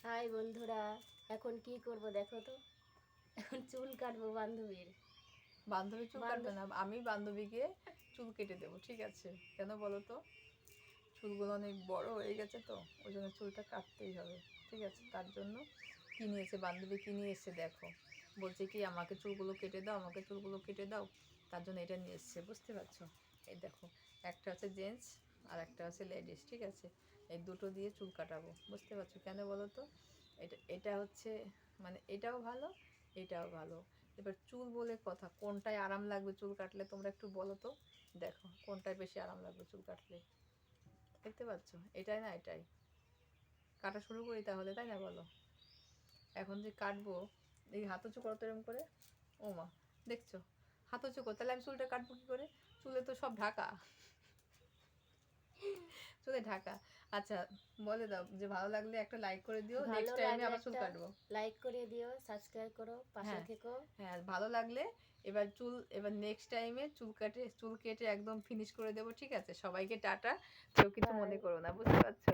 High বন্ধুরা, এখন কি করব দেখো তো। এখন চুল কাটবো বান্ধবীর। বান্ধবী চুল কাটবে না, আমি বান্ধবীকে চুল কেটে দেবো, ঠিক আছে? কেন বলো তো? চুলগুলো অনেক বড় হয়ে গেছে তো, ওই জন্য চুলটা কাটতেই হবে, ঠিক আছে? তার জন্য কী নিয়েছে বান্ধবী, কী নিয়ে এসছে দেখো। বলছে কি আমাকে চুলগুলো কেটে দাও, আমাকে চুলগুলো কেটে দাও। তার জন্য এটা নিয়ে এসছে, বুঝতে পারছো? এই দেখো, একটা হচ্ছে জেন্টস আর একটা হচ্ছে লেডিস, ঠিক আছে? এই দুটো দিয়ে চুল কাটাবো, বুঝতে পারছো? কেন বলো তো? এটা এটা হচ্ছে মানে এটাও ভালো, এটাও ভালো। এবার চুল বলে কথা, কোনটায় আরাম লাগবে চুল কাটলে তোমরা একটু বলো তো। দেখো কোনটায় বেশি আরাম লাগবে চুল কাটলে, দেখতে পাচ্ছ? এটাই না এটাই? কাটা শুরু করি তাহলে, তাই না বলো? এখন যে কাটবো, এই হাত উঁচু করো তো এরকম করে। ও মা, দেখছো? হাত উঁচু করো, তাহলে আমি চুলটা কাটবো কী করে? চুলে তো সব ঢাকা, চুলে ঢাকা। আচ্ছা, বলে দাও যে ভালো লাগলে একটা লাইক করে দিও, ভালো নেক্সট টাইমে লাগলে আবার চুল একটা কাটবো। লাইক করে দিও, সাবস্ক্রাইব করো, পাশে হ্যাঁ থেকো। হ্যাঁ, ভালো লাগলে এবার নেক্সট টাইমে চুল কেটে একদম ফিনিশ করে দেবো, ঠিক আছে? সবাইকে টাটা, কেউ কিছু বাই। মনে করো না, বুঝতে পারছো?